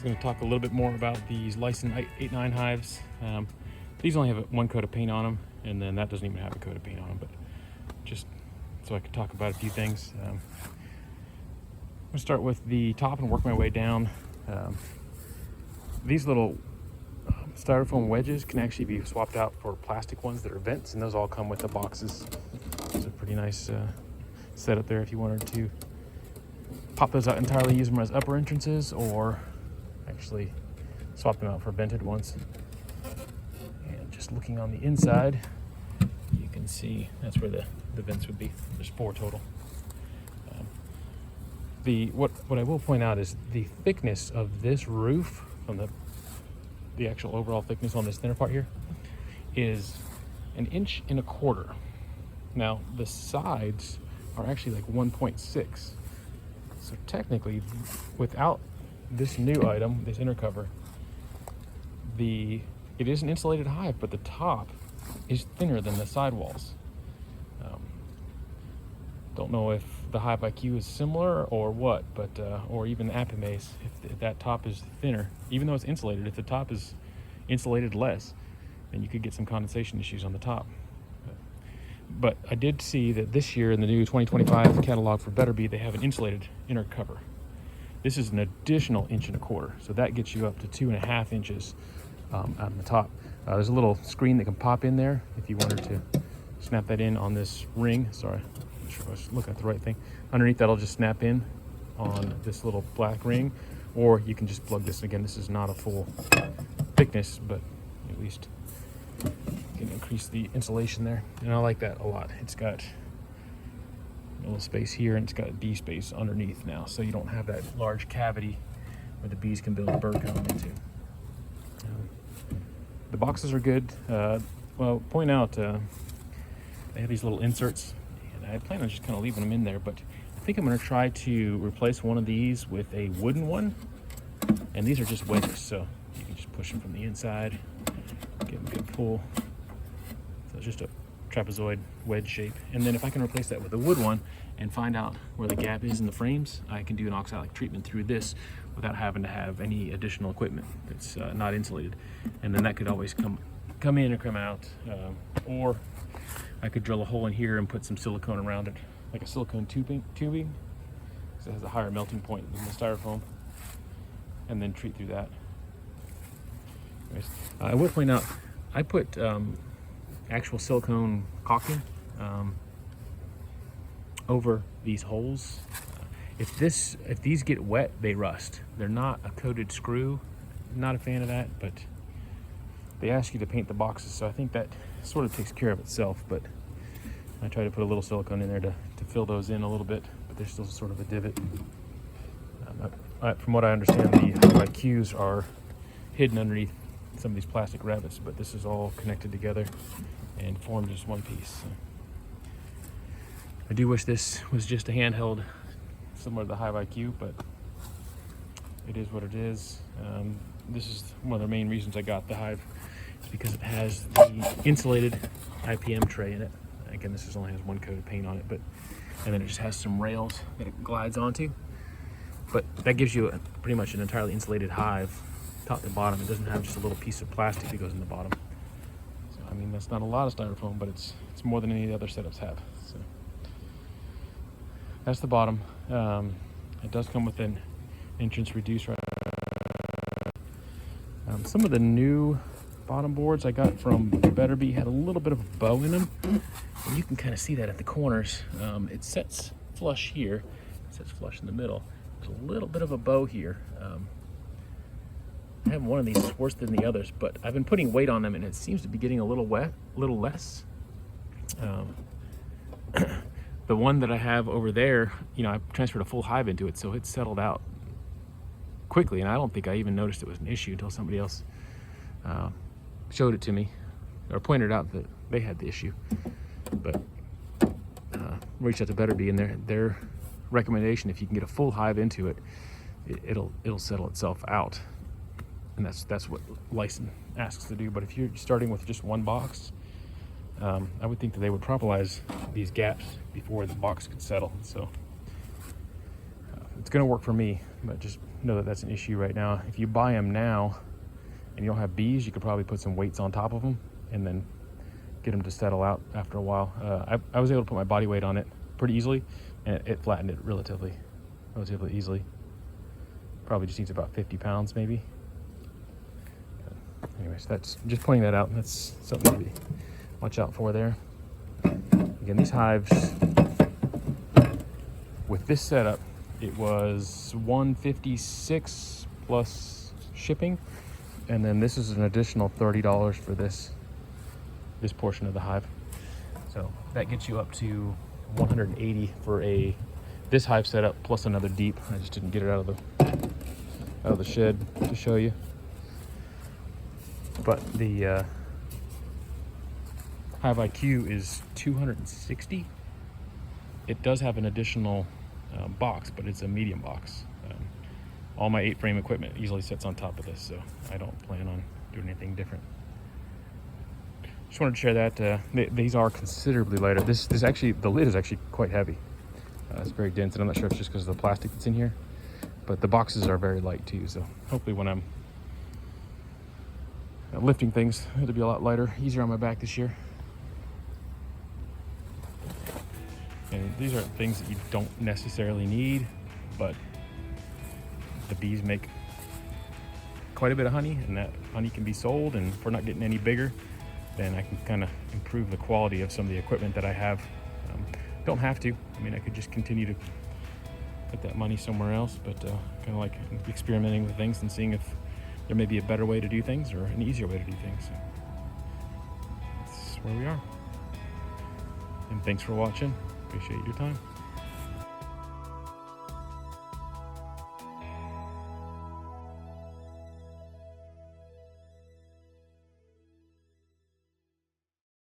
I'm going to talk a little bit more about these Lyson 8-9 hives. These only have one coat of paint on them, and then that doesn't even have a coat of paint on them, but just so I could talk about a few things. I'm going to start with the top and work my way down. These little styrofoam wedges can actually be swapped out for plastic ones that are vents, and those all come with the boxes. It's a pretty nice setup there if you wanted to pop those out entirely, use them as upper entrances, or actually swap them out for vented ones. And just looking on the inside, you can see that's where the vents would be. There's 4 total. What I will point out is the thickness of this roof, from the actual overall thickness on this thinner part here, is 1.25 inches. Now the sides are actually like 1.6. So technically, without this new item, this inner cover, it is an insulated hive, but the top is thinner than the sidewalls. Don't know if the Hive IQ is similar or what, but or even the Apimaze, if that top is thinner, even though it's insulated, if the top is insulated less, then you could get some condensation issues on the top. But I did see that this year in the new 2025 catalog for Better Be, they have an insulated inner cover. This is an additional 1.25 inches, so that gets you up to 2.5 inches on the top. There's a little screen that can pop in there if you wanted to snap that in on this ring. Sorry, I'm not sure if I was looking at the right thing. Underneath that'll just snap in on this little black ring, or you can just plug this. Again, this is not a full thickness, but at least can increase the insulation there, and I like that a lot. It's got a little space here, and it's got bee space underneath now, so you don't have that large cavity where the bees can build a bird colony into. The boxes are good. Well, point out they have these little inserts, and I plan on just kind of leaving them in there, but I think I'm going to try to replace one of these with a wooden one, and these are just wedges, so you can just push them from the inside, get a good pull. So it's just a trapezoid wedge shape, and then if I can replace that with a wood one and find out where the gap is in the frames, I can do an oxalic treatment through this without having to have any additional equipment that's not insulated. And then that could always come in or come out, or I could drill a hole in here and put some silicone around it, like a silicone tubing, because it has a higher melting point than the styrofoam, and then treat through that. Anyways, I will point out, I put actual silicone caulking over these holes. If these get wet, they rust. They're not a coated screw. Not a fan of that, but they ask you to paint the boxes, so I think that sort of takes care of itself. But I try to put a little silicone in there to fill those in a little bit, but there's still sort of a divot. From what I understand, the Hive IQs are hidden underneath some of these plastic rabbets, but this is all connected together and formed just one piece. So I do wish this was just a handheld similar to the Hive IQ, but it is what it is. This is one of the main reasons I got the Hive, is because it has the insulated IPM tray in it. Again, this only has one coat of paint on it, and then it just has some rails that it glides onto. But that gives you pretty much an entirely insulated hive, top to bottom. It doesn't have just a little piece of plastic that goes in the bottom. So I mean, that's not a lot of styrofoam, but it's more than any of the other setups have. So that's the bottom. It does come with an entrance reducer. Some of the new bottom boards I got from Better Be had a little bit of a bow in them, and you can kind of see that at the corners. It sets flush here, it sets flush in the middle. There's a little bit of a bow here. I have one of these that's worse than the others, but I've been putting weight on them, and it seems to be getting a little wet, a little less. The one that I have over there, I transferred a full hive into it, so it's settled out quickly, and I don't think I even noticed it was an issue until somebody else showed it to me or pointed out that they had the issue. But reached out to Better Be, and their recommendation, if you can get a full hive into it, it'll settle itself out, and that's what Lyson asks to do. But if you're starting with just one box, I would think that they would propolize these gaps before the box could settle. So it's gonna work for me, but just know that that's an issue right now. If you buy them now and you don't have bees, you could probably put some weights on top of them and then get them to settle out after a while. I was able to put my body weight on it pretty easily, and it flattened it relatively easily. Probably just needs about 50 pounds maybe. But anyways, that's just pointing that out. That's something to watch out for there. Again, these hives, with this setup, it was $156 plus shipping, and then this is an additional $30 for this portion of the hive. So that gets you up to $180 for this hive setup plus another deep. I just didn't get it out of the shed to show you. But the Hive IQ is $260. It does have an additional box, but it's a medium box. All my 8-frame equipment easily sits on top of this, so I don't plan on doing anything different. Just wanted to share that. These are considerably lighter. This actually, the lid is actually quite heavy. It's very dense, and I'm not sure if it's just because of the plastic that's in here, but the boxes are very light too, so hopefully when I'm lifting things, it'll be a lot lighter, easier on my back this year. And these are things that you don't necessarily need, but the bees make quite a bit of honey, and that honey can be sold, and if we're not getting any bigger, then I can kind of improve the quality of some of the equipment that I have. Don't have to. I mean, I could just continue to put that money somewhere else, but kind of like experimenting with things and seeing if there may be a better way to do things or an easier way to do things. So that's where we are. And thanks for watching. Appreciate your time.